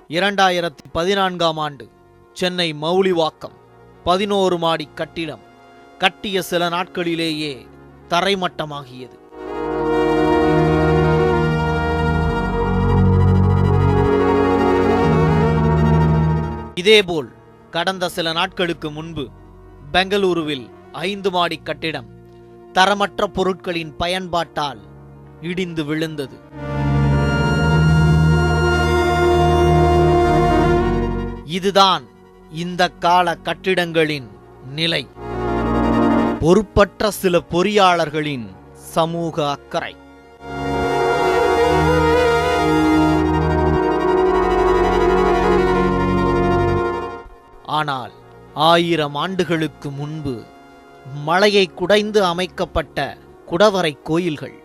2014ஆம் ஆண்டு சென்னை மவுலிவாக்கம் 11 மாடி கட்டிடம் கட்டிய சில நாட்களிலேயே தரைமட்டமாகியது. இதேபோல் கடந்த சில நாட்களுக்கு முன்பு பெங்களூருவில் 5 மாடி கட்டிடம் தரமற்ற பொருட்களின் பயன்பாட்டால் இடிந்து விழுந்தது. இதுதான் இந்த கால கட்டிடங்களின் நிலை. பொறுப்பற்ற சில பொறியாளர்களின் சமூக அக்கறை. ஆனால் 1000 ஆண்டுகளுக்கு முன்பு மலையை குடைந்து அமைக்கப்பட்ட குடவரை கோயில்கள்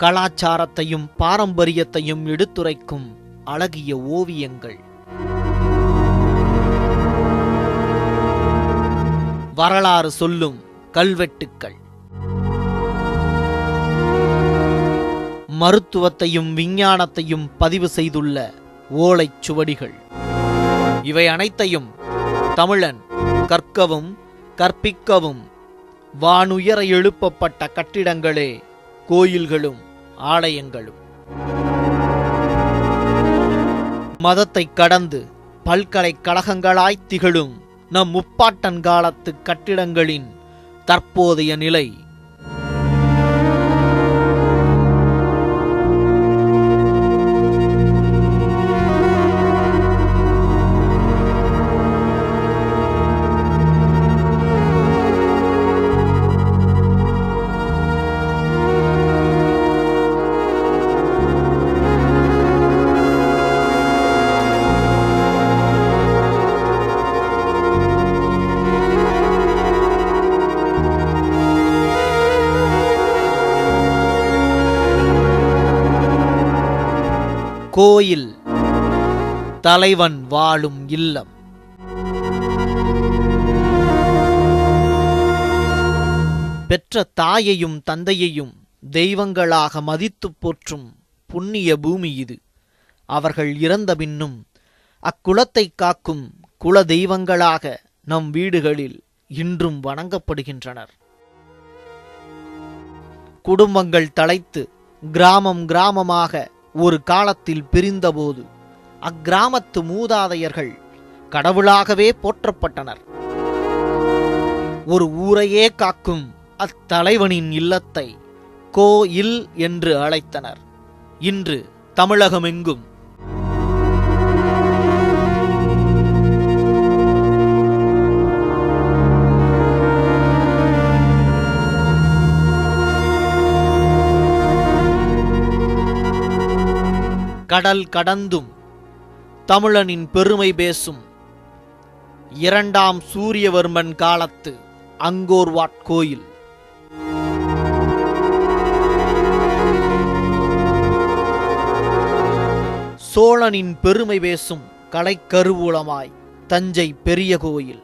கலாச்சாரத்தையும் பாரம்பரியத்தையும் எடுத்துரைக்கும் அழகிய ஓவியங்கள். வரலாறு சொல்லும் கல்வெட்டுக்கள், மருத்துவத்தையும் விஞ்ஞானத்தையும் பதிவு செய்துள்ள ஓலைச் சுவடிகள், இவை அனைத்தையும் தமிழன் கற்கவும் கற்பிக்கவும் வானுயர எழுப்பப்பட்ட கட்டிடங்களே கோயில்களும் ஆலயங்களும். மதத்தை கடந்து பல்கலைக்கழகங்களாய் திகழும் நம் முப்பாட்டன் காலத்து கட்டிடங்களின் தற்போதைய நிலை. கோயில் தலைவன் வாழும் இல்லம். பெற்ற தாயையும் தந்தையையும் தெய்வங்களாக மதித்து போற்றும் புண்ணிய பூமி இது. அவர்கள் இறந்த பின்னும் அக்குலத்தை காக்கும் குல தெய்வங்களாக நம் வீடுகளில் இன்றும் வணங்கப்படுகின்றனர். குடும்பங்கள் தழைத்து கிராமம் கிராமமாக ஒரு காலத்தில் பிரிந்தபோது அக்கிராமத்து மூதாதையர்கள் கடவுளாகவே போற்றப்பட்டனர். ஒரு ஊரையே காக்கும் அத்தலைவனின் இல்லத்தை கோயில் என்று அழைத்தனர். இன்று தமிழகமெங்கும் கடல் கடந்தும் தமிழனின் பெருமை பேசும் 2ஆம் சூரியவர்மன் காலத்து அங்கோர்வாட் கோயில். சோழனின் பெருமை பேசும் கலைக்கருவூலமாய் தஞ்சை பெரிய கோயில்.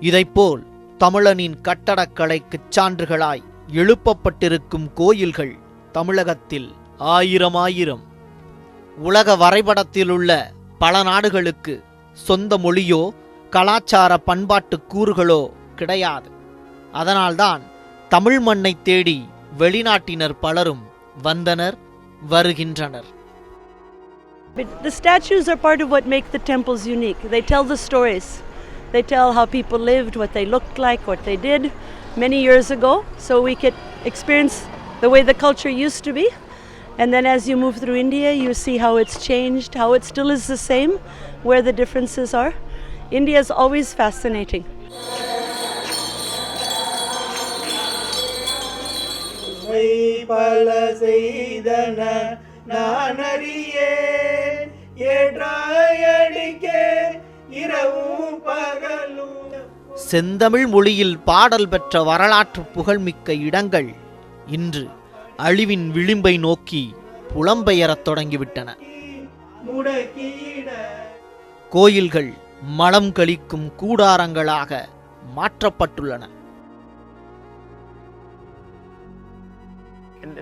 இதைப்போல் தமிழனின் கட்டடக்கலைக்குச் சான்றுகளாய் எழுப்பப்பட்டிருக்கும் கோயில்கள் தமிழகத்தில் 1000. உலக வரைபடத்தில் உள்ள பல நாடுகளுக்கு சொந்த மொழியோ கலாச்சார பண்பாட்டு கூறுகளோ கிடையாது. அதனால்தான் தமிழ் மண்ணை தேடி வெளிநாட்டினர் பலரும் வந்தனர், வருகின்றனர். The statues are part of what make the temples unique. They tell the stories. They tell how people lived, what they looked like, what they did many years ago, so we could experience the way the culture used to be. And then as you move through India, you see how it's changed, how it still is the same, where the differences are. India is always fascinating. செந்தமிழ் மொழியில் பாடல் பெற்ற வரலாற்று புகழ்மிக்க இடங்கள் இன்று அழிவின் விளிம்பை நோக்கி புலம்பெயரத் தொடங்கிவிட்டன. கோயில்கள் மலம் கழிக்கும் கூடாரங்களாக மாற்றப்பட்டுள்ளன.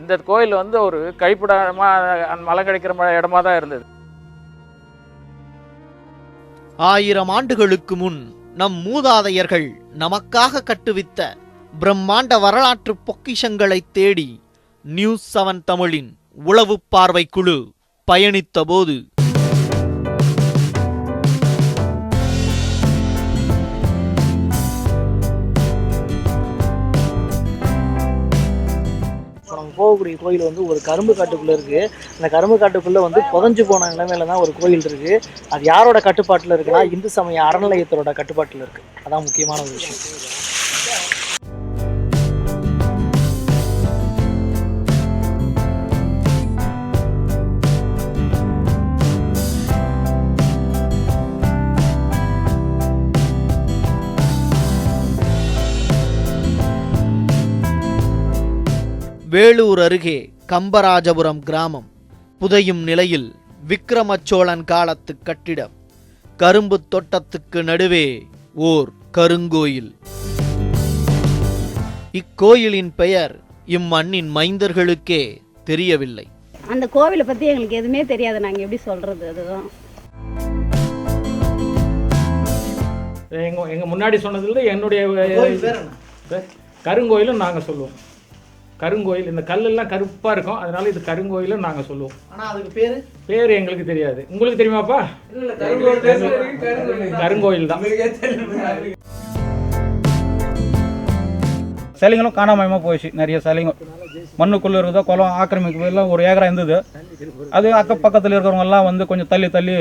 இந்த கோயில் வந்து ஒரு கழிப்பிடமாக மழை கிடைக்கிற இடமா தான் இருந்தது. 1000 ஆண்டுகளுக்கு முன் நம் மூதாதையர்கள் நமக்காக கட்டுவித்த பிரம்மாண்ட வரலாற்று பொக்கிஷங்களை தேடி நியூஸ் 7 தமிழின் உளவு பார்வை குழு பயணித்த போது போகக்கூடிய கோயில் வந்து ஒரு கரும்பு காட்டுக்குள்ளே இருக்குது. அந்த கரும்பு காட்டுக்குள்ளே வந்து புதஞ்சு போன நிலைமையில தான் ஒரு கோயில் இருக்குது. அது யாரோட கட்டுப்பாட்டில் இருக்குன்னா இந்து சமய அறநிலையத்தோட கட்டுப்பாட்டில் இருக்குது. அதான் முக்கியமான ஒரு விஷயம். வேலூர் அருகே கம்பராஜபுரம் கிராமம். புதையும் நிலையில் விக்கிரம சோழன் காலத்து கட்டிடம். கரும்பு தோட்டத்துக்கு நடுவே ஓர் கருங்கோயில். இக்கோயிலின் பெயர் இம்மண்ணின் மைந்தர்களுக்கே தெரியவில்லை. அந்த கோவிலை பற்றி எங்களுக்கு எதுவுமே தெரியாது. நாங்கள் எப்படி சொல்கிறது? அதுதான் எங்கள் முன்னாடி சொன்னதில் என்னுடைய கருங்கோயிலும் நாங்கள் சொல்லுவோம். கருங்கோயில், இந்த கல்லெல்லாம் கருப்பாக இருக்கும், அதனால இது கருங்கோயிலும் நாங்கள் சொல்லுவோம். ஆனால் அதுக்கு பேர் எங்களுக்கு தெரியாது. உங்களுக்கு தெரியுமாப்பா? கருங்கோயில் தான். சிலைங்களும் காணாமயமாக போயிடுச்சு. நிறைய சிலைங்க மண்ணுக்குள்ளே இருக்குதோ, குளம் ஆக்கிரமிப்பு எல்லாம் ஒரு ஏக்கரா இருந்தது. அது அக்கப்பக்கத்தில் இருக்கிறவங்கெல்லாம் வந்து கொஞ்சம் தள்ளி தள்ளி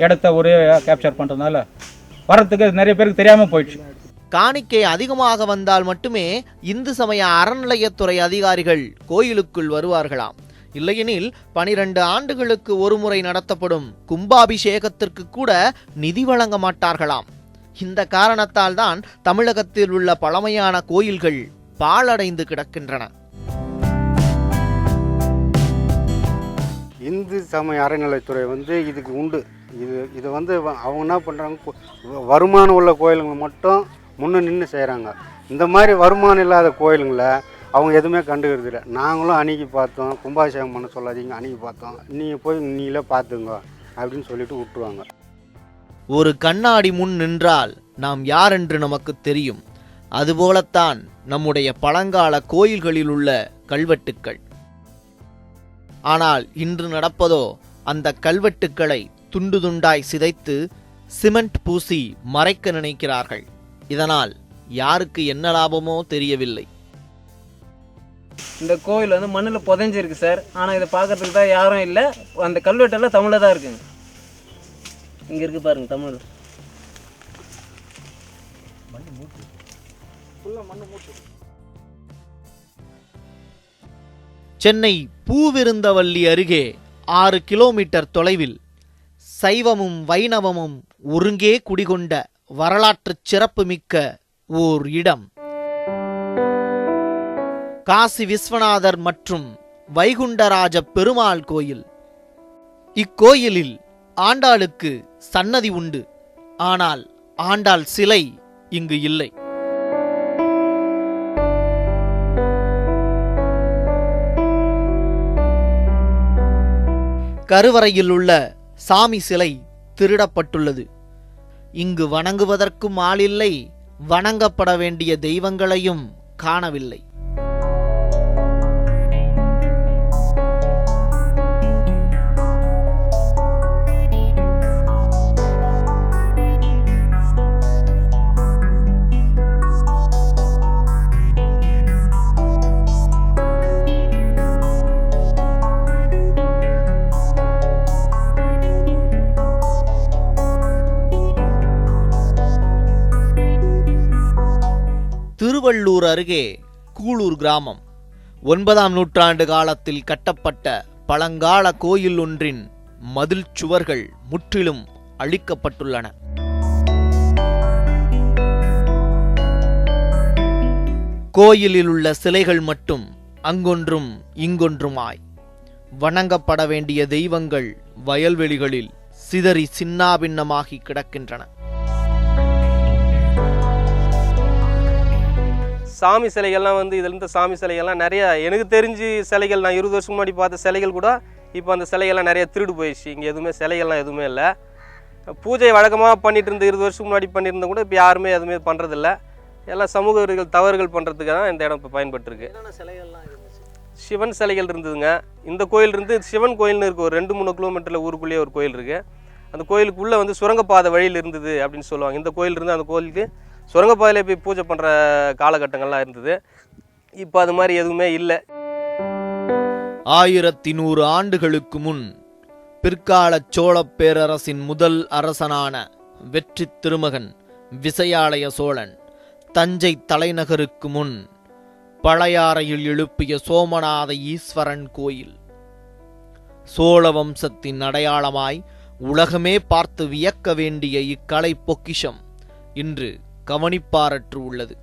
இடத்த ஒரே கேப்சர் பண்ணுறதுனால வரத்துக்கு நிறைய பேருக்கு தெரியாமல் போயிடுச்சு. காணிக்கை அதிகமாக வந்தால் மட்டுமே இந்து சமய அறநிலையத்துறை அதிகாரிகள் கோயிலுக்குள் வருவார்களாம். இல்லையெனில் 12 ஆண்டுகளுக்கு ஒருமுறை நடத்தப்படும் கும்பாபிஷேகத்திற்கு கூட நிதி வழங்க மாட்டார்களாம். இந்த காரணத்தால் தான் தமிழகத்தில் உள்ள பழமையான கோயில்கள் பாழடைந்து கிடக்கின்றன. இந்து சமய அறநிலையத்துறை வந்து இதுக்கு உண்டு. இது வந்து அவங்க என்ன பண்ணுறாங்க, வருமானம் உள்ள கோயிலுங்க மட்டும் முன்னே நின்று செய்கிறாங்க. இந்த மாதிரி வருமானம் இல்லாத கோயிலுங்களை அவங்க எதுவுமே கண்டுக்கிறது இல்லை. நாங்களும் அன்றைக்கி பார்த்தோம், கும்பாபிஷேகம் பண்ண சொல்லாதீங்க, அன்றைக்கி பார்த்தோம், நீங்கள் போய் நீங்களே பார்த்துங்க அப்படின்னு சொல்லிட்டு விட்டுருவாங்க. ஒரு கண்ணாடி முன் நின்றால் நாம் யார் என்று நமக்கு தெரியும். அதுபோலத்தான் நம்முடைய பழங்கால கோயில்களில் உள்ள கல்வெட்டுக்கள். ஆனால் இன்று நடப்பதோ அந்த கல்வெட்டுக்களை துண்டு துண்டாய் சிதைத்து சிமெண்ட் பூசி மறைக்க நினைக்கிறார்கள். இதனால் யாருக்கு என்ன லாபமோ தெரியவில்லை. இந்த கோயில் வந்து மண்ணில் புதைஞ்சிருக்கு சார். ஆனால் இதை பார்க்கறதுக்கு தான் யாரும் இல்லை. அந்த கல்வெட்டெல்லாம் தமிழில் தான் இருக்குங்க. இங்கே இருக்கு பாருங்க, தமிழ். சென்னை பூவிருந்தவல்லி அருகே 6 கிலோமீட்டர் தொலைவில் சைவமும் வைணவமும் ஒருங்கே குடிகொண்ட வரலாற்று சிறப்புமிக்க ஓர் இடம். காசி விஸ்வநாதர் மற்றும் வைகுண்டராஜ பெருமாள் கோயில். இக்கோயிலில் ஆண்டாளுக்கு சன்னதி உண்டு. ஆனால் ஆண்டாள் சிலை இங்கு இல்லை. கருவறையில் உள்ள சாமி சிலை திருடப்பட்டுள்ளது. இங்கு வணங்குவதற்கும் ஆளில்லை, வணங்கப்பட வேண்டிய தெய்வங்களையும் காணவில்லை. திருவள்ளூர் அருகே கூளூர் கிராமம். 9ஆம் நூற்றாண்டு காலத்தில் கட்டப்பட்ட பழங்கால கோயில் ஒன்றின் மதில் சுவர்கள் முற்றிலும் அழிக்கப்பட்டுள்ளன. கோயிலில் உள்ள சிலைகள் மட்டும் அங்கொன்றும் இங்கொன்றுமாய். வணங்கப்பட வேண்டிய தெய்வங்கள் வயல்வெளிகளில் சிதறி சின்னாபின்னமாகி கிடக்கின்றன. சாமி சிலைகள்லாம் வந்து இதில் இருந்த சாமி சிலைகள்லாம் நிறைய எனக்கு தெரிஞ்சு சிலைகள் நான் 20 வருஷம் முன்னாடி பார்த்த சிலைகள் கூட இப்போ அந்த சிலைகள்லாம் நிறைய திருடு போயிடுச்சு. இங்கே எதுவுமே சிலைகள்லாம் எதுவுமே இல்லை. பூஜை வழக்கமாக பண்ணிட்டு இருந்த 20 வருஷம் முன்னாடி பண்ணியிருந்தா கூட இப்போ யாருமே எதுவுமே பண்ணுறதில்ல. எல்லாம் சமூக தவறுகள் பண்ணுறதுக்கு தான் இந்த இடம் இப்போ பயன்பட்டுருக்கு. சிவன் சிலைகள் இருந்ததுங்க. இந்த கோயில் இருந்து சிவன் கோயில்னு இருக்குது. ஒரு 2-3 கிலோமீட்டரில் ஊருக்குள்ளேயே ஒரு கோயில் இருக்குது. அந்த கோயிலுக்குள்ளே வந்து சுரங்கப்பாதை வழியில் இருந்தது அப்படின்னு சொல்லுவாங்க. இந்த கோயில் இருந்து அந்த கோயிலுக்கு சுரங்கப்பாதையிலே போய் பூஜை பண்ணுற காலகட்டங்கள்லாம் இருந்தது. இப்போ அது மாதிரி எதுவுமே இல்லை. 1100 ஆண்டுகளுக்கு முன் பிற்கால சோழப் பேரரசின் முதல் அரசனான வெற்றி திருமகன் விசயாலய சோழன் தஞ்சை தலைநகருக்கு முன் பழையாறையில் எழுப்பிய சோமநாத ஈஸ்வரன் கோயில் சோழ வம்சத்தின் அடையாளமாய் உலகமே பார்த்து வியக்க வேண்டிய இக்கலை பொக்கிஷம் இன்று கவனிப்பாரற்று உள்ளது.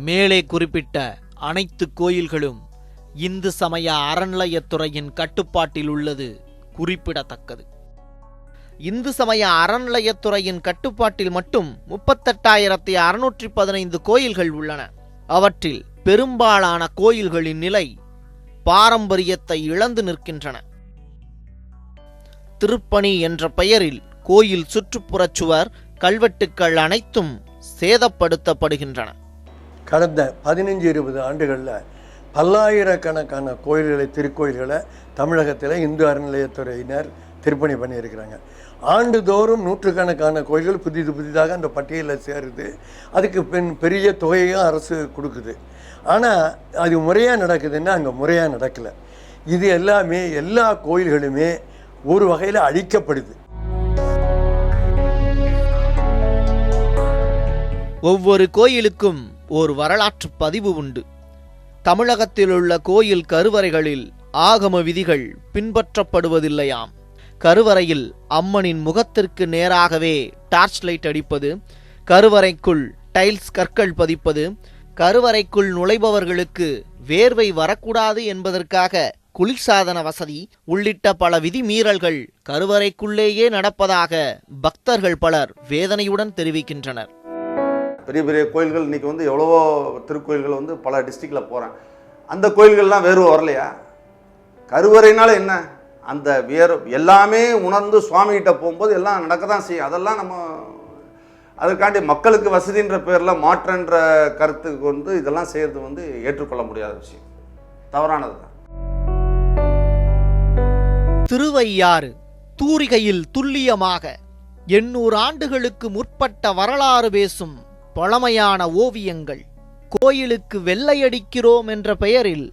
மேலே குறிப்பிட்ட அனைத்து கோயில்களும் இந்து சமய அறநிலையத்துறையின் கட்டுப்பாட்டில் உள்ளது குறிப்பிடத்தக்கது. இந்து சமய அறநிலையத்துறையின் கட்டுப்பாட்டில் மட்டும் 38,615 கோயில்கள் உள்ளன. அவற்றில் பெரும்பாலான கோயில்களின் நிலை பாரம்பரியத்தை இழந்து நிற்கின்றன. திருப்பணி என்ற பெயரில் கோயில் சுற்றுப்புறச் சுவர் கல்வெட்டுக்கள் அனைத்தும் சேதப்படுத்தப்படுகின்றன. கடந்த 15-20 ஆண்டுகளில் பல்லாயிரக்கணக்கான கோயில்களை திருக்கோயில்களை தமிழகத்தில் இந்து அறநிலையத்துறையினர் திருப்பணி பண்ணியிருக்கிறாங்க. ஆண்டுதோறும் நூற்றுக்கணக்கான கோயில்கள் புதிதாக அந்த பட்டியலில் சேருது. அதுக்கு பெரிய தொகையும் அரசு கொடுக்குது. ஆனால் அது முறையாக நடக்குதுன்னா அங்கே முறையாக நடக்கலை. இது எல்லாமே எல்லா கோயில்களுமே ஒரு வகையில் அழிக்கப்படுது. ஒவ்வொரு கோயிலுக்கும் ஒரு வரலாற்று பதிவு உண்டு. தமிழகத்தில் உள்ள கோயில் கருவறைகளில் ஆகம விதிகள் பின்பற்றப்படுவதில்லையாம். கருவறையில் அம்மனின் முகத்திற்கு நேராகவே டார்ச் லைட் அடிப்பது, கருவறைக்குள் டைல்ஸ் கற்கள் பதிப்பது, கருவறைக்குள் நுழைபவர்களுக்கு வேர்வை வரக்கூடாது என்பதற்காக குளிர்சாதன வசதி உள்ளிட்ட பல விதிமீறல்கள் கருவறைக்குள்ளேயே நடப்பதாக பக்தர்கள் பலர் வேதனையுடன் தெரிவிக்கின்றனர். பெரிய பெரிய கோயில்கள் இன்றைக்கி வந்து எவ்வளவோ திருக்கோயில்கள் வந்து பல டிஸ்ட்ரிக்டில் போகிறேன். அந்த கோயில்கள்லாம் வேர்வை வரலையா? கருவறைனால என்ன? அந்த எல்லாமே உணர்ந்து சுவாமிகிட்ட போகும்போது எல்லாம் நடக்க தான் செய்யும். அதெல்லாம் நம்ம அதற்காண்டி மக்களுக்கு வசதின்ற பேரில் மாற்றன்ற கருத்துக்கு வந்து இதெல்லாம் செய்கிறது வந்து ஏற்றுக்கொள்ள முடியாத விஷயம், தவறானது தான். திருவையாறு தூரிகையில் துல்லியமாக 800 ஆண்டுகளுக்கு முற்பட்ட வரலாறு பேசும் பழமையான ஓவியங்கள். கோயிலுக்கு வெள்ளையடிக்கிறோம் என்ற பெயரில்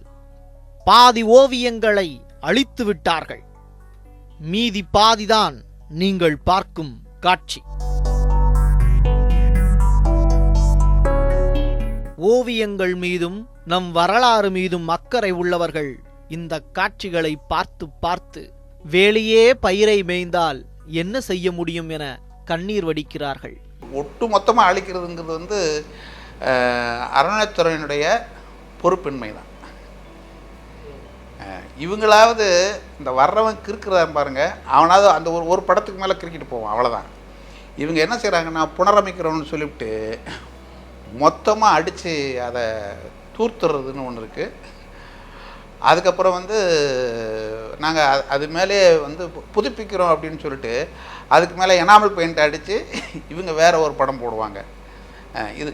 பாதி ஓவியங்களை அழித்து விட்டார்கள். மீதி பாதிதான் நீங்கள் பார்க்கும் காட்சி. ஓவியங்கள் மீதும் நம் வரலாறு மீதும் அக்கறை உள்ளவர்கள் இந்த காட்சிகளை பார்த்து பார்த்து வேலையே பயிரை மேய்ந்தால் என்ன செய்ய முடியும் என கண்ணீர் வடிக்கிறார்கள். ஒட்டு மொத்தமாக அழிக்கிறதுங்கிறது வந்து அறநிலையத்துறையினுடைய பொறுப்பின்மை தான். இவங்களாவது இந்த வர்றவன் கிறுக்குறான் பாருங்க, அவனாவது அந்த ஒரு படத்துக்கு மேலே கிறுக்கிட்டு போவான், அவ்வளோதான். இவங்க என்ன செய்கிறாங்கன்னா புனரமைக்கிறோன்னு சொல்லிவிட்டு மொத்தமாக அடித்து அதை தூர்த்துறதுன்னு ஒன்று இருக்குது. அதுக்கப்புறம் வந்து நாங்கள் அது மேலே வந்து புதுப்பிக்கிறோம் அப்படின்னு சொல்லிட்டு அதுக்கு மேலே எனாமல் பெயிண்ட் அடித்து இவங்க வேறு ஒரு படம் போடுவாங்க. இது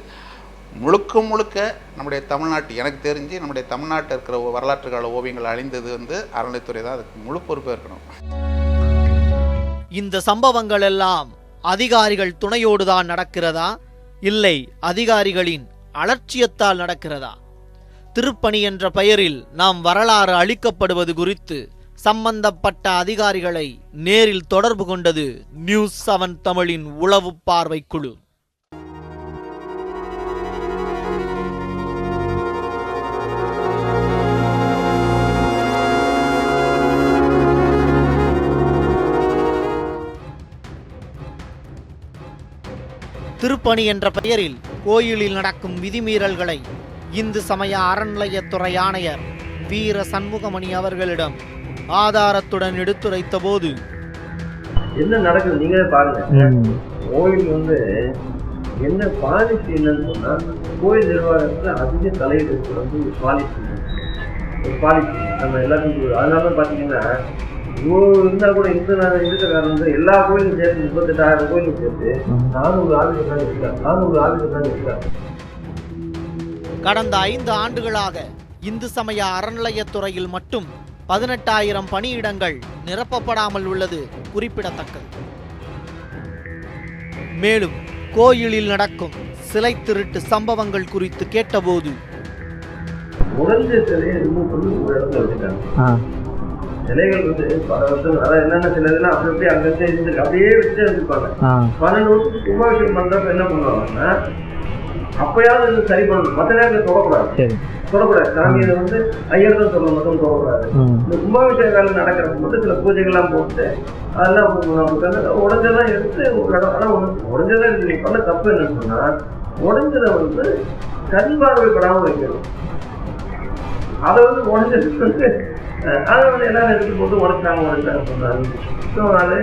முழுக்க முழுக்க நம்முடைய தமிழ்நாட்டு, எனக்கு தெரிஞ்சு நம்முடைய தமிழ்நாட்டில் இருக்கிற வரலாற்று கால ஓவியங்கள் அழிந்தது வந்து அறநிலையத்துறை தான் அதுக்கு முழு பொறுப்பாக இருக்கணும். இந்த சம்பவங்கள் எல்லாம் அதிகாரிகள் துணையோடு தான் நடக்கிறதா, இல்லை அதிகாரிகளின் அலட்சியத்தால் நடக்கிறதா? திருப்பணி என்ற பெயரில் நாம் வரலாறு அளிக்கப்படுவது குறித்து சம்பந்தப்பட்ட அதிகாரிகளை நேரில் தொடர்பு கொண்டது நியூஸ் 7 தமிழின் உளவு பார்வை குழு. திருப்பணி என்ற பெயரில் கோயிலில் நடக்கும் விதிமீறல்களை இந்து சமய அறநிலையத்துறை ஆணையர் வீர சண்முகமணி அவர்களிடம் ஆதாரத்துடன் எடுத்துரைத்த போது, என்ன நடக்குது நீங்களே பாருங்க. கோயில் வந்து என்ன பாலிசி என்னன்னு சொன்னா, கோயில் நிர்வாகத்துல அதிக தலையீடு வந்து பாலிசி நம்ம எல்லாத்துக்கும். அதனால பாத்தீங்கன்னா இவ்வளோ இருந்தா கூட இந்த காரணம் வந்து எல்லா கோயிலும் சேர்த்து 38,000 கோயிலும் சேர்த்து 400 ஆளுகள் தான் இருக்காங்க. 400 ஆளுகள் தான் இருக்காங்க. கடந்த 5 ஆண்டுகளாக இந்து சமய அறநிலையத்துறையில் மட்டும் 18,000 பணியிடங்கள் நிரப்பப்படாமல் உள்ளது குறிப்பிடத்தக்கது. மேலும் கோயிலில் நடக்கும் சிலை திருட்டு சம்பவங்கள் குறித்து கேட்டபோது, உடஞ்ச சிலையை ரிமூவ் பண்ணி ஒரு இடத்துல வச்சுட்டாங்க. சிலைகள் வந்து பல வருஷம், அதாவது என்னென்ன சில இதெல்லாம் அப்படி அப்படியே அங்கே இருந்துருக்கு, அப்படியே வச்சுட்டே இருந்திருப்பாங்க. 12 வருஷத்துக்கு கும்பாபிஷேகம் பண்றப்ப என்ன பண்ணுவாங்கன்னா, அப்பயாவது சரி பண்ணணும். மற்ற நேரத்தில் தொடக்கூடாது. சாமியை வந்து ஐயர் தான் சொல்லணும், மட்டும் தொடக்கூடாது. இந்த கும்பாபிஷேக வேலை நடக்கிறப்ப மட்டும் சில பூஜைகள்லாம் போட்டு அதெல்லாம் உடஞ்செல்லாம் எடுத்து ஒரு இடம். ஆனால் உடஞ்சதான் இருக்கு. நீ பண்ண தப்பு என்னன்னு சொன்னா, உடஞ்சதை வந்து கண் பார்வைப்படாமல் வைக்கணும். அதை வந்து உடஞ்சது அதை வந்து எல்லாரும் எடுத்து போட்டு உடச்சாங்க சொன்னாங்க. ஸோ அது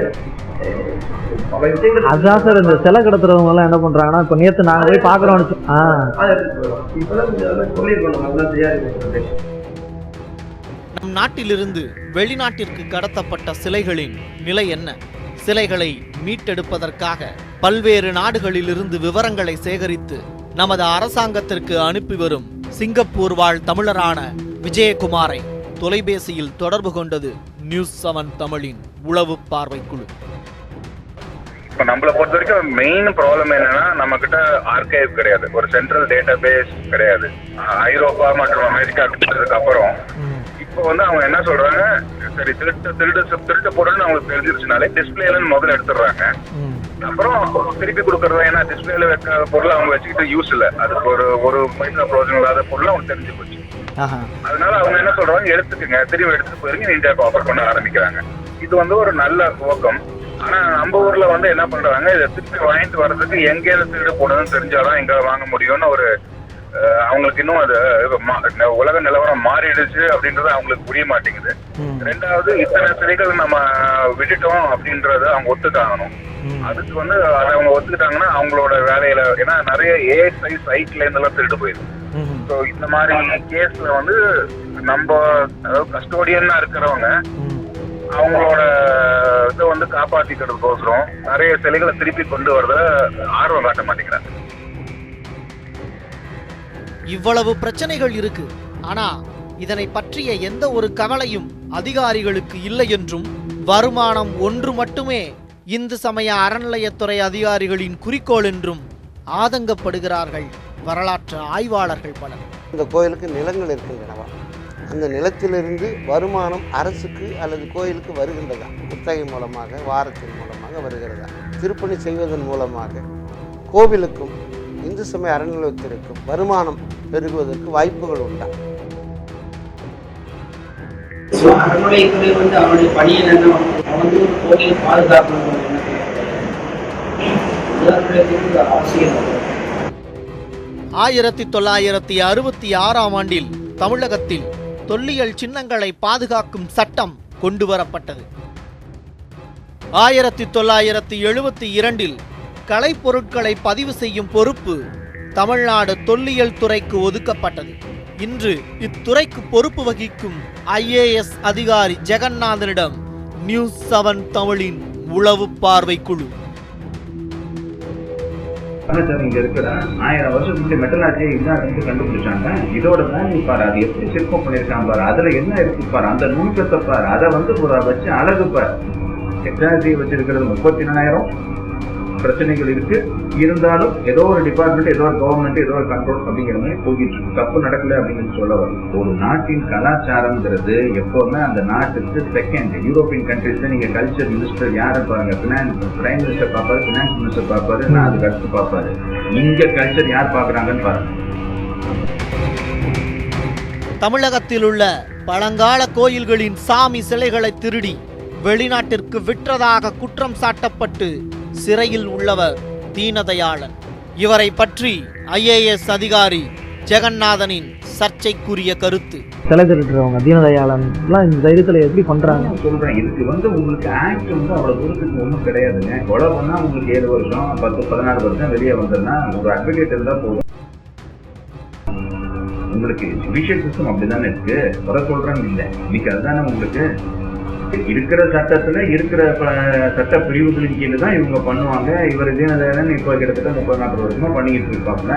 அதான் சார் இந்த சிலை கடத்துறவங்க எல்லாம் என்ன பண்றாங்கன்னா, இப்ப நேத்து நாங்க போய் பாக்குறோம். நம் நாட்டிலிருந்து வெளிநாட்டிற்கு கடத்தப்பட்ட சிலைகளின் நிலை என்ன? சிலைகளை மீட்டெடுப்பதற்காக பல்வேறு நாடுகளிலிருந்து விவரங்களை சேகரித்து நமது அரசாங்கத்திற்கு அனுப்பி வரும் சிங்கப்பூர் வாழ் தமிழரான விஜயகுமாரை தொலைபேசியில் தொடர்பு கொண்டது நியூஸ் 7 தமிழின் உளவு பார்வை குழு. இப்போ நம்மளை பொறுத்த வரைக்கும் மெயின் ப்ராப்ளம் என்னன்னா, நம்ம கிட்ட ஆர்கைவ் கிடையாது, ஒரு சென்ட்ரல் டேட்டா பேஸ் கிடையாது. ஐரோப்பா மற்றும் அமெரிக்கா கிட்டதுக்கு அப்புறம் இப்போ வந்து அவங்க என்ன சொல்றாங்க, சரி திருட்டு பொருள்னு அவங்களுக்கு தெரிஞ்சிருச்சுனாலே டிஸ்பிளேல முதல்ல எடுத்துடுறாங்க. அப்புறம் திருப்பி கொடுக்கறதா, ஏன்னா டிஸ்பிளேல வைக்கிற பொருள் அவங்க வச்சுக்கிட்டு யூஸ் இல்லை, அதுக்கு ஒரு பைசா பிரோஜனம் இல்லாத பொருள் அவங்க தெரிஞ்சு போச்சு. அதனால அவங்க என்ன சொல்றாங்க, எடுத்துக்கங்க, திரும்பி எடுத்துட்டு போயிருங்க, இந்தியாவுக்கு ஆஃபர் பண்ண ஆரம்பிக்கிறாங்க. இது வந்து ஒரு நல்ல துவக்கம். ஆனா நம்ம ஊர்ல வந்து என்ன பண்றாங்க, இதை திருப்பி வாங்கிட்டு வர்றதுக்கு எங்கேயிருந்து திருடு போனதுன்னு தெரிஞ்சாதான் எங்க வாங்க முடியும்னு ஒரு அவங்களுக்கு இன்னும் அது உலக நிலவரம் மாறிடுச்சு அப்படின்றது அவங்களுக்கு புரிய மாட்டேங்குது. ரெண்டாவது, இத்தனை சிலைகள் நம்ம விட்டுட்டோம் அப்படின்றத அவங்க ஒத்துக்காகணும். அதுக்கு வந்து அதை அவங்க ஒத்துக்கிட்டாங்கன்னா அவங்களோட வேலையில, ஏன்னா நிறைய ஏஎஸ்ஐ சைட்ல இருந்தெல்லாம் திருட்டு போயிருக்கு. ஸோ இந்த மாதிரி கேஸ்ல வந்து நம்ம அதாவது கஸ்டோடியன்னா இருக்கிறவங்க அவங்களோட இதை வந்து காப்பாற்றிக்கிறதுக்கோசரம் நிறைய சிலைகளை திருப்பி கொண்டு வரத ஆர்வம் காட்ட மாட்டேங்கிறாங்க. இவ்வளவு பிரச்சனைகள் இருக்கு, ஆனா இதனை பற்றிய எந்த ஒரு கவலையும் அதிகாரிகளுக்கு இல்லை என்றும், வருமானம் ஒன்று மட்டுமே இந்து சமய அறநிலையத்துறை அதிகாரிகளின் குறிக்கோள் என்றும் ஆதங்கப்படுகிறார்கள் வரலாற்று ஆய்வாளர்கள் பலர். இந்த கோயிலுக்கு நிலங்கள் இருக்கின்றனவா, அந்த நிலத்திலிருந்து வருமானம் அரசுக்கு அல்லது கோயிலுக்கு வருகின்றதா, குத்தகை மூலமாக, வாரத்தின் மூலமாக வருகிறதா, திருப்பணி செய்வதன் மூலமாக கோவிலுக்கும் இந்து சமய அறநிலையத்திற்கும் வருமானம் பெருகுவதற்கு வாய்ப்புகள் உண்டா? அறநிலையத்துறை வந்து அவனுடைய பணியை வந்து கோயிலை பாதுகாக்கணும். அவசியம். 1966ஆம் ஆண்டில் தமிழகத்தில் தொல்லியல் சின்னங்களை பாதுகாக்கும் சட்டம் கொண்டு வரப்பட்டது. 1972இல் கலைப்பொருட்களை பதிவு செய்யும் பொறுப்பு தமிழ்நாடு தொல்லியல் துறைக்கு ஒதுக்கப்பட்டது. இன்று இத்துறைக்கு பொறுப்பு வகிக்கும் IAS அதிகாரி ஜெகநாதனிடம் நியூஸ் 7 தமிழின் உளவு பார்வை குழு. இங்க இருக்கிற 1000 வருஷத்துக்கு முன்னாடி மெட்டலாஜியை இதான் கண்டுபிடிச்சாங்க. இதோட வேல்யூ பாரு, அது எப்படி சிற்பம் பண்ணிருக்காங்க பாரு, அதுல என்ன இருக்கு பாரு, அந்த நுணுக்கத்தை பாரு, அதை வந்து வச்சு அழகு பாரு. டெக்னாலஜி வச்சிருக்கிறது 34,000 பிரச்சனைகள் இருக்கு. இருந்தாலும் ஏதோ ஒரு டிபார்ட்மெண்ட், ஏதோ ஒரு கவர்மெண்ட், ஏதோ ஒரு கண்ட்ரோல் அப்படிங்கிற மாதிரி போயிட்டு இருக்கு. தப்பு நடக்கல அப்படின்னு சொல்ல வரும். ஒரு நாட்டின் கலாச்சாரம்ங்கிறது எப்பவுமே அந்த நாட்டுக்கு செகண்ட். யூரோப்பியன் கண்ட்ரீஸ்ல நீங்க கல்ச்சர் மினிஸ்டர் யாரை பாருங்க, பிரைம் மினிஸ்டர் பார்ப்பாரு, பினான்ஸ் மினிஸ்டர் பார்ப்பாரு, நான் அதுக்கு அடுத்து பார்ப்பாரு. இங்க கல்ச்சர் யார் பாக்குறாங்கன்னு பாருங்க. தமிழகத்தில் உள்ள பழங்கால கோயில்களின் சாமி சிலைகளை திருடி வெளிநாட்டிற்கு விற்றதாக குற்றம் சாட்டப்பட்டு சிறையில் உள்ளவர் தீனதயாளன். இவரை பற்றி IAS அதிகாரி ஜெகநாதனின் சர்ச்சைக்குரிய கருத்து. சிலை திருடுறவங்க தீனதயாளன்லாம் இந்த தைரியத்தில் எப்படி பண்றாங்க சொல்றேன். இதுக்கு உங்களுக்கு ஆக்ட் அவ்வளவு தூரத்துக்கு ஒன்றும் கிடையாதுங்க. கொலை பண்ணா உங்களுக்கு 7 வருஷம் 10-14 வருஷம் வெளியே வந்ததுன்னா ஒரு அட்வொகேட் இருந்தா போதும். உங்களுக்கு ஜுடிஷியல் சிஸ்டம் அப்படிதானே இருக்கு. கொலை சொல்றேன்னு இல்லை, இன்னைக்கு அதுதானே உங்களுக்கு இருக்கிற சட்டத்துல இருக்கிற சட்ட பிரிவுகளின் கீழே தான் இவங்க பண்ணுவாங்க. இவர் தீனதயாளன் இப்போ கிட்டத்தட்ட 30-40 வருஷமா பண்ணிக்கிட்டு இருப்பாங்க.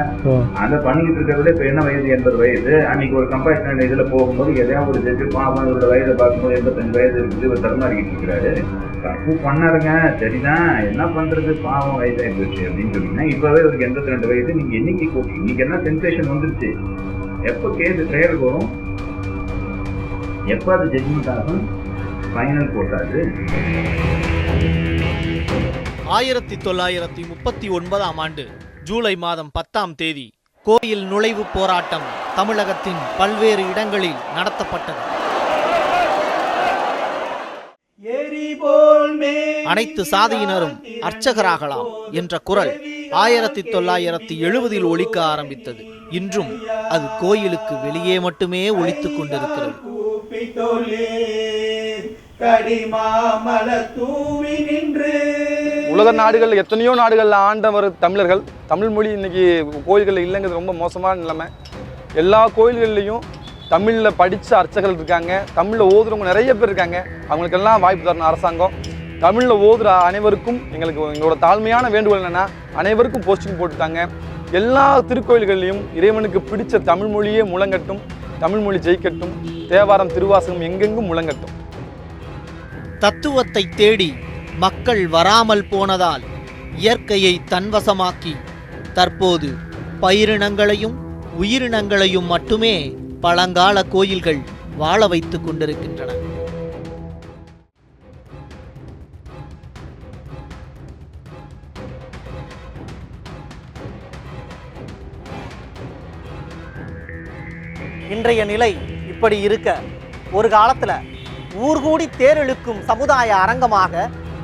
அந்த பண்ணிக்கிட்டு இருக்கிறத இப்ப என்ன வயது 80 வயது. அன்னைக்கு ஒரு கம்பேஷன் இதுல போகும்போது எதையாவது ஒரு ஜட்ஜு பாவம் இவரோட வயதை பார்க்கும்போது 85 வயது இருக்குது, இவர் தரமாறிக்கிட்டு இருக்கிறாரு. தப்பு பண்ணாருங்க, சரிதான், என்ன பண்றது, பாவம் வயதாகி போச்சு அப்படின்னு சொன்னீங்கன்னா இப்பவே இவருக்கு 82 வயது. நீங்க என்னைக்கு கூட்டி இன்னைக்கு என்ன சென்சேஷன் வந்துருச்சு, எப்போ கேஸ் ட்ரையலுக்கு வரும், எப்போ அது ஜட்ஜ்மெண்ட் ஆகும், ஃபைனல் போட்டாரு. 1939ஆம் ஆண்டு ஜூலை மாதம் 10ஆம் தேதி கோயில் நுழைவு போராட்டம் தமிழகத்தின் பல்வேறு இடங்களில் நடத்தப்பட்டது. அனைத்து சாதியினரும் அர்ச்சகராகலாம் என்ற குரல் 1970இல் ஒலிக்க ஆரம்பித்தது. இன்றும் அது கோயிலுக்கு வெளியே மட்டுமே ஒலித்துக் கொண்டிருக்கிறது. உலக நாடுகள் எத்தனையோ நாடுகளில் ஆண்டவர் தமிழர்கள். தமிழ் மொழி இன்னைக்கு கோயில்களில் இல்லைங்கிறது ரொம்ப மோசமான நிலைமை. எல்லா கோயில்கள்லையும் தமிழில் படித்த அர்ச்சகர்கள் இருக்காங்க, தமிழில் ஓதுறவங்க நிறைய பேர் இருக்காங்க. அவங்களுக்கெல்லாம் வாய்ப்பு தரணும் அரசாங்கம். தமிழில் ஓதுற அனைவருக்கும் எங்களோட தாழ்மையான வேண்டுகோள் என்னென்னா, அனைவருக்கும் போஸ்டிங் போட்டுட்டாங்க. எல்லா திருக்கோயில்கள்லையும் இறைவனுக்கு பிடிச்ச தமிழ் மொழியே முழங்கட்டும், தமிழ் மொழி ஜெயிக்கட்டும், தேவாரம் திருவாசகம் எங்கெங்கும் முழங்கட்டும். தத்துவத்தை தேடி மக்கள் வராமல் போனதால் இயற்கையை தன்வசமாக்கி தற்போது பயிரினங்களையும் உயிரினங்களையும் மட்டுமே பழங்கால கோயில்கள் வாழ வைத்துக் கொண்டிருக்கின்றன. இன்றைய நிலை இப்படி இருக்க, ஒரு காலத்துல ஊர்கூடி தேரெழுக்கும் சமுதாய அரங்கமாக,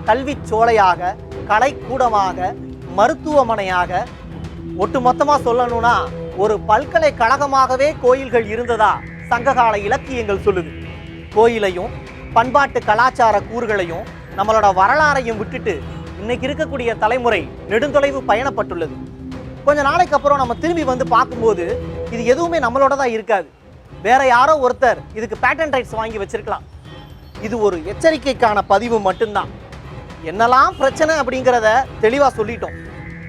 கல்வி சோலையாக, கலைக்கூடமாக, மருத்துவமனையாக, ஒட்டுமொத்தமாக சொல்லணும்னா ஒரு பல்கலைக்கழகமாகவே கோயில்கள் இருந்ததா சங்ககால இலக்கியங்கள் சொல்லுது. கோயிலையும் பண்பாட்டு கலாச்சார கூறுகளையும் நம்மளோட வரலாறையும் விட்டுட்டு இன்னைக்கு இருக்கக்கூடிய தலைமுறை நெடுந்தொலைவு பயணப்பட்டுள்ளது. கொஞ்ச நாளைக்கு அப்புறம் நம்ம திரும்பி வந்து பார்க்கும்போது இது எதுவுமே நம்மளோட தான் இருக்காது. வேற யாரோ ஒருத்தர் இதுக்கு பேட்டன் ரைட்ஸ் வாங்கி வச்சிருக்கலாம். இது ஒரு எச்சரிக்கைக்கான பதிவு மட்டும்தான். என்னெல்லாம் பிரச்சனை அப்படிங்கிறத தெளிவாக சொல்லிட்டோம்.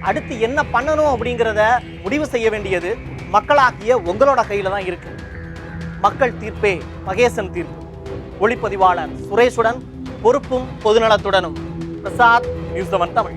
அடுத்து என்ன பண்ணணும் அப்படிங்கிறத முடிவு செய்ய வேண்டியது மக்களாகிய உங்களோட கையில் தான் இருக்கு. மக்கள் தீர்ப்பே மகேசன் தீர்ப்பு. ஒளிப்பதிவாளர் சுரேஷுடன், பொறுப்பும் பொதுநலத்துடனும் பிரசாத், நியூஸ் 7 தமிழ்.